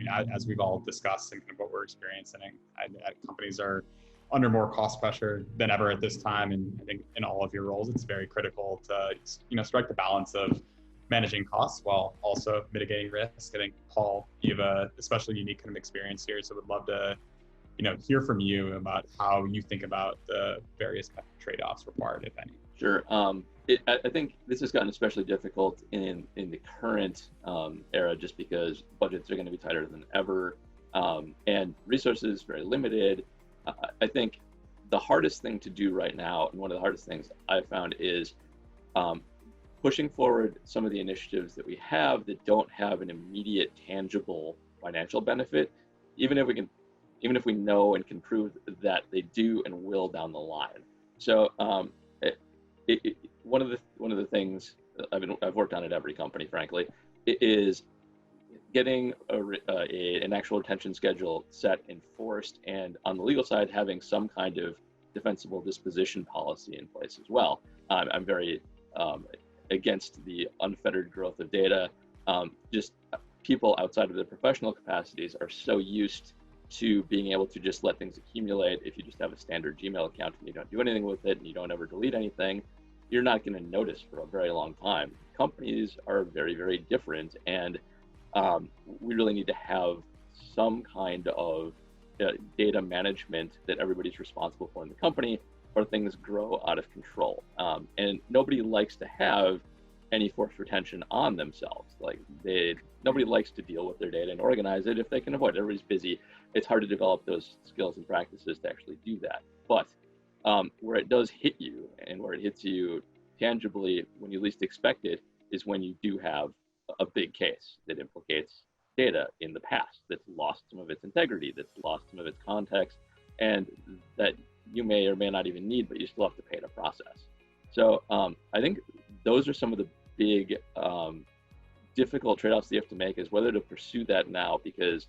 mean, as we've all discussed and kind of what we're experiencing, companies are under more cost pressure than ever at this time. And I think in all of your roles, it's very critical to, strike the balance of managing costs while also mitigating risk. I think, Paul, you have a especially unique kind of experience here. So would love to, hear from you about how you think about the various trade-offs required, if any. Sure. I think this has gotten especially difficult in the current era, just because budgets are going to be tighter than ever, and resources very limited. I think the hardest thing to do right now, and one of the hardest things I've found, is pushing forward some of the initiatives that we have that don't have an immediate, tangible financial benefit, even if we know and can prove that they do and will down the line. So one of the things I've worked on at every company, frankly, is getting an actual retention schedule set, enforced, and on the legal side, having some kind of defensible disposition policy in place as well. I'm very against the unfettered growth of data. Just people outside of their professional capacities are so used to being able to just let things accumulate. If you just have a standard Gmail account and you don't do anything with it and you don't ever delete anything, you're not going to notice for a very long time. Companies are very, very different, and we really need to have some kind of data management that everybody's responsible for in the company, or things grow out of control. And nobody likes to have any forced retention on themselves. Nobody likes to deal with their data and organize it if they can avoid it. Everybody's busy. It's hard to develop those skills and practices to actually do that. But where it does hit you, and where it hits you tangibly when you least expect it, is when you do have a big case that implicates data in the past, that's lost some of its integrity, that's lost some of its context, and that you may or may not even need, but you still have to pay to process. So I think those are some of the big difficult trade-offs that you have to make, is whether to pursue that now, because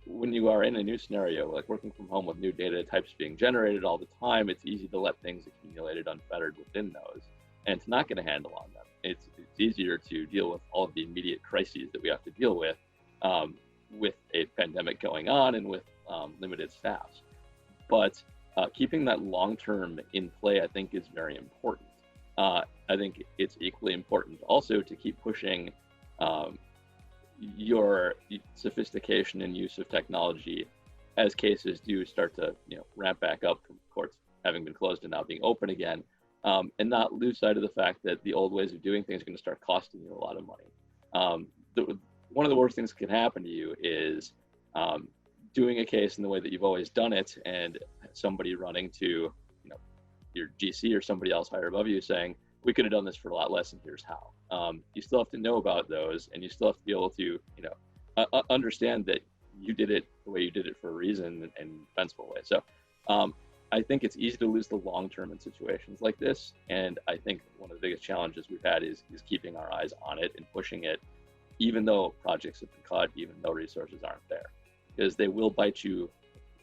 when you are in a new scenario, like working from home with new data types being generated all the time, it's easy to let things accumulate unfettered within those, and it's not going to handle on them. It's easier to deal with all of the immediate crises that we have to deal with a pandemic going on and with limited staffs. But keeping that long-term in play, I think, is very important. I think it's equally important also to keep pushing your sophistication and use of technology as cases do start to ramp back up from courts having been closed and now being open again, and not lose sight of the fact that the old ways of doing things are going to start costing you a lot of money. One of the worst things that can happen to you is doing a case in the way that you've always done it, and somebody running to your GC or somebody else higher above you saying, we could have done this for a lot less, and here's how. You still have to know about those, and you still have to be able to understand that you did it the way you did it for a reason, and defensible way. So I think it's easy to lose the long term in situations like this, and I think one of the biggest challenges we've had is keeping our eyes on it and pushing it, even though projects have been cut, even though resources aren't there, because they will bite you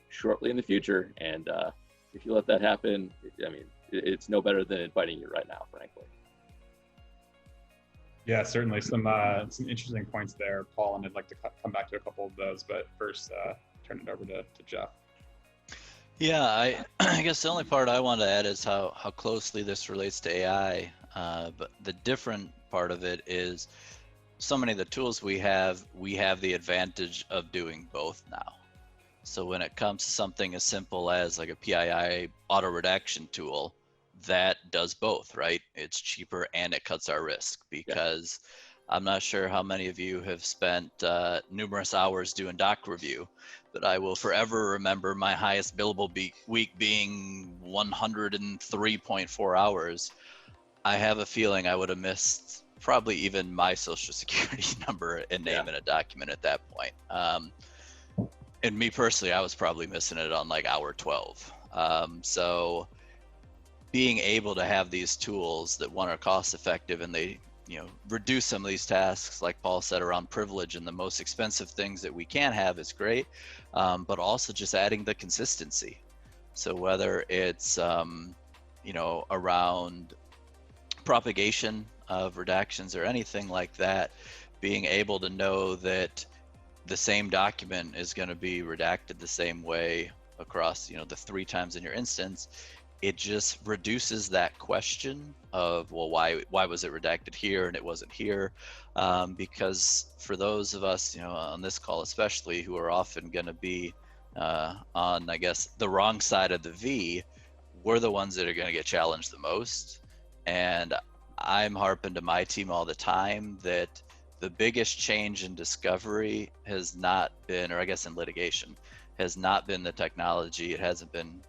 shortly in the future. And if you let that happen, it's no better than it biting you right now, frankly. Yeah, certainly some interesting points there, Paul, and I'd like to come back to a couple of those, but first turn it over to Jeff. Yeah, I guess the only part I want to add is how closely this relates to AI, but the different part of it is so many of the tools we have the advantage of doing both now. So when it comes to something as simple as like a PII auto redaction tool, that does both, right? It's cheaper and it cuts our risk, because I'm not sure how many of you have spent numerous hours doing doc review, but I will forever remember my highest billable week being 103.4 hours. I have a feeling I would have missed probably even my social security number and name in a document at that point. And me personally, I was probably missing it on like hour 12. So being able to have these tools that, one, are cost effective, and they reduce some of these tasks, like Paul said, around privilege and the most expensive things that we can have, is great. But also just adding the consistency. So whether it's around propagation of redactions or anything like that, being able to know that the same document is going to be redacted the same way across, the 3 times in your instance. It just reduces that question of, well, why was it redacted here and it wasn't here? Because for those of us, on this call especially, who are often going to be on, I guess, the wrong side of the V, we're the ones that are going to get challenged the most. And I'm harping to my team all the time that the biggest change in discovery has not been, or I guess in litigation, has not been the technology. It hasn't been,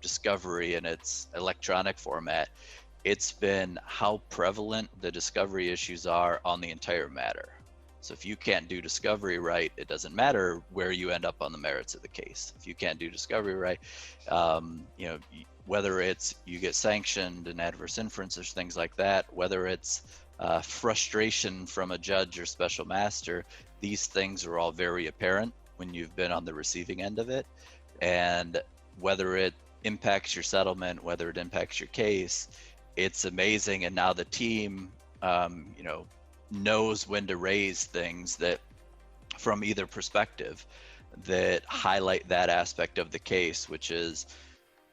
discovery in its electronic format. It's been how prevalent the discovery issues are on the entire matter. So if you can't do discovery right, it doesn't matter where you end up on the merits of the case. If you can't do discovery right, whether it's you get sanctioned and adverse inference or things like that, whether it's frustration from a judge or special master, these things are all very apparent when you've been on the receiving end of it. And whether it impacts your settlement, whether it impacts your case, it's amazing. And now the team, knows when to raise things that from either perspective that highlight that aspect of the case, which is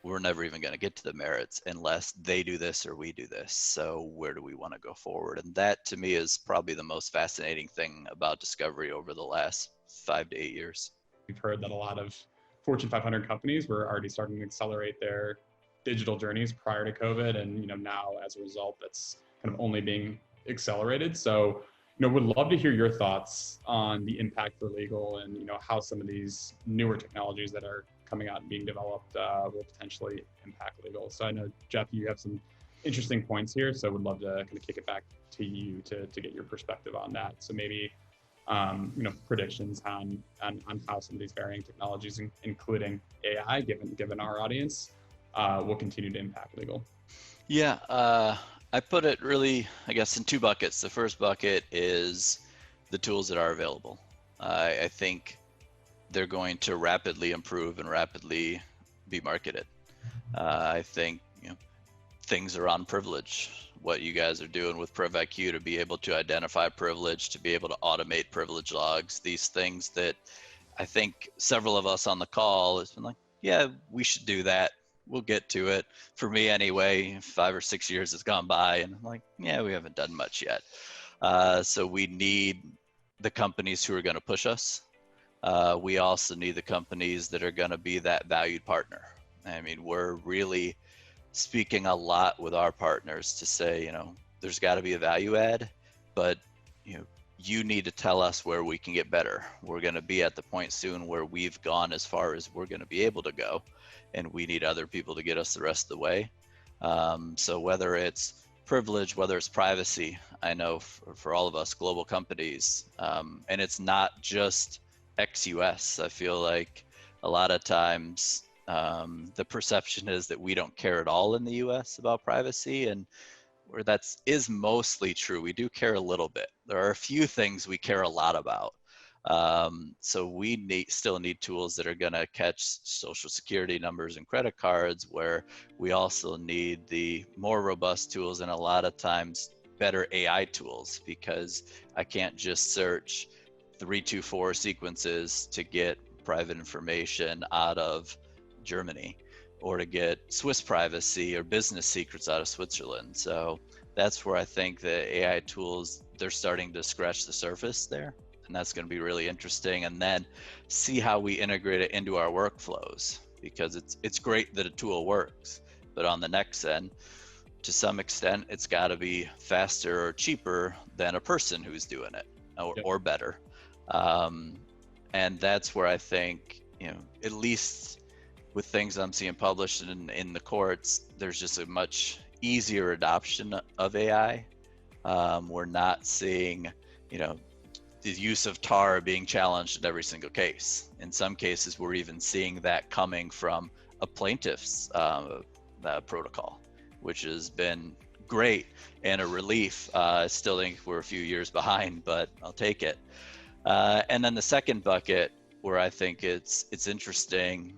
we're never even going to get to the merits unless they do this or we do this. So where do we want to go forward? And that to me is probably the most fascinating thing about discovery over the last 5 to 8 years. We've heard that a lot of Fortune 500 companies were already starting to accelerate their digital journeys prior to COVID. And, now as a result, that's kind of only being accelerated. So, would love to hear your thoughts on the impact for legal and, how some of these newer technologies that are coming out and being developed will potentially impact legal. So I know, Jeff, you have some interesting points here. So would love to kind of kick it back to you to get your perspective on that. So maybe, predictions on how some of these varying technologies, including AI, given our audience, will continue to impact legal. Yeah, I put it really, I guess, in 2 buckets. The first bucket is the tools that are available. I think they're going to rapidly improve and rapidly be marketed. I think things around privilege, what you guys are doing with PrivIQ to be able to identify privilege, to be able to automate privilege logs, these things that I think several of us on the call has been like, yeah, we should do that. We'll get to it. For me anyway, 5 or 6 years has gone by and I'm like, yeah, we haven't done much yet. So we need the companies who are going to push us. We also need the companies that are going to be that valued partner. I mean, we're really speaking a lot with our partners to say, there's got to be a value add, but you need to tell us where we can get better. We're going to be at the point soon where we've gone as far as we're going to be able to go, and we need other people to get us the rest of the way. So whether it's privilege, whether it's privacy, I know for all of us global companies, and it's not just ex-US. I feel like a lot of times the perception is that we don't care at all in the US about privacy, and where that is mostly true. We do care a little bit. There are a few things we care a lot about. So we still need tools that are going to catch social security numbers and credit cards, where we also need the more robust tools and a lot of times better AI tools, because I can't just search 324 sequences to get private information out of Germany, or to get Swiss privacy or business secrets out of Switzerland. So that's where I think the AI tools, they're starting to scratch the surface there. And that's going to be really interesting. And then see how we integrate it into our workflows, because it's great that a tool works, but on the next end, to some extent, it's got to be faster or cheaper than a person who's doing it, or better. And that's where I think, at least with things I'm seeing published in the courts, there's just a much easier adoption of AI. We're not seeing, the use of TAR being challenged in every single case. In some cases, we're even seeing that coming from a plaintiff's protocol, which has been great and a relief. I still think we're a few years behind, but I'll take it. And then the second bucket, where I think it's interesting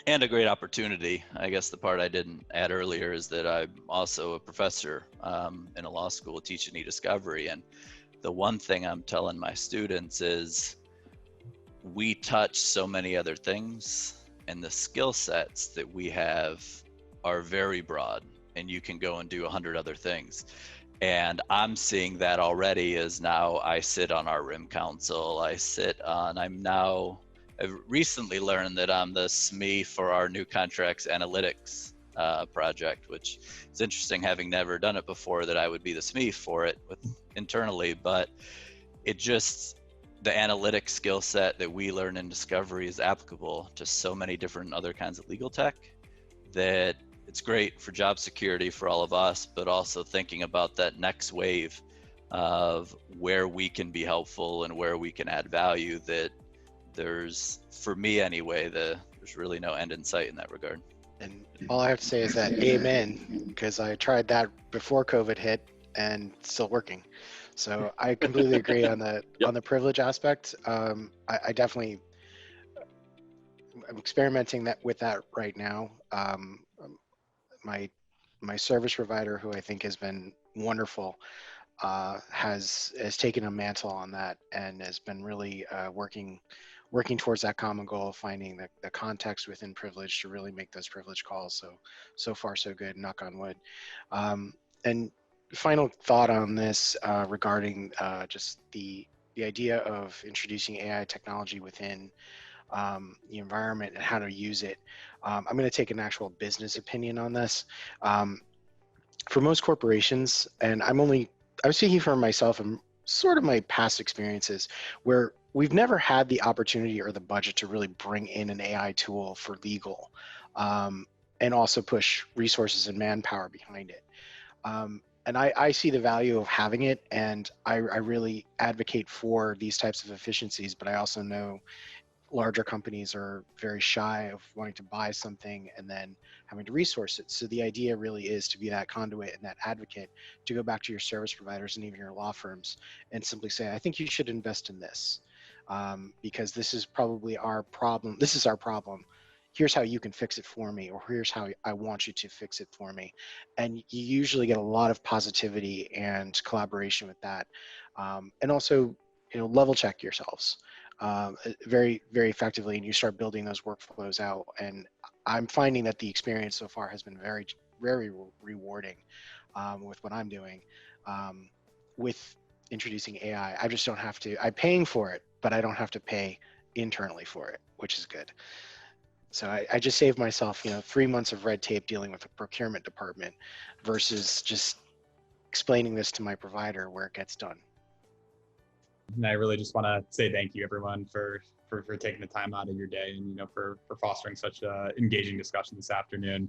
and a great opportunity, I guess the part I didn't add earlier is that I'm also a professor in a law school teaching eDiscovery. And the one thing I'm telling my students is we touch so many other things, and the skill sets that we have are very broad, and you can go and do 100 other things. And I'm seeing that already as now I sit on our RIM council. I've recently learned that I'm the SME for our new contracts analytics project, which is interesting, having never done it before, that I would be the SME for it internally. But it just, the analytic skill set that we learn in Discovery is applicable to so many different other kinds of legal tech that it's great for job security for all of us, but also thinking about that next wave of where we can be helpful and where we can add value, that there's, for me anyway, there's really no end in sight in that regard. And all I have to say is that amen, because I tried that before COVID hit and it's still working. So I completely agree on the on the privilege aspect. I definitely, I'm experimenting with that right now. My service provider, who I think has been wonderful, has taken a mantle on that and has been really working towards that common goal of finding the context within privilege to really make those privilege calls. So far so good, knock on wood. And final thought on this regarding just the idea of introducing AI technology within the environment and how to use it. I'm going to take an actual business opinion on this. For most corporations, and I'm speaking for myself and sort of my past experiences, where we've never had the opportunity or the budget to really bring in an AI tool for legal, and also push resources and manpower behind it. And I see the value of having it, and I really advocate for these types of efficiencies, but I also know larger companies are very shy of wanting to buy something and then having to resource it. So the idea really is to be that conduit and that advocate to go back to your service providers and even your law firms and simply say, I think you should invest in this because this is probably our problem. This is our problem. Here's how you can fix it for me, or here's how I want you to fix it for me. And you usually get a lot of positivity and collaboration with that. And also, level check yourselves very, very effectively, and you start building those workflows out. And I'm finding that the experience so far has been very, very rewarding with what I'm doing with introducing AI. I just don't have to, I'm paying for it, but I don't have to pay internally for it, which is good. So I just saved myself, 3 months of red tape dealing with a procurement department versus just explaining this to my provider where it gets done. And I really just want to say thank you, everyone, for taking the time out of your day and for fostering such an engaging discussion this afternoon.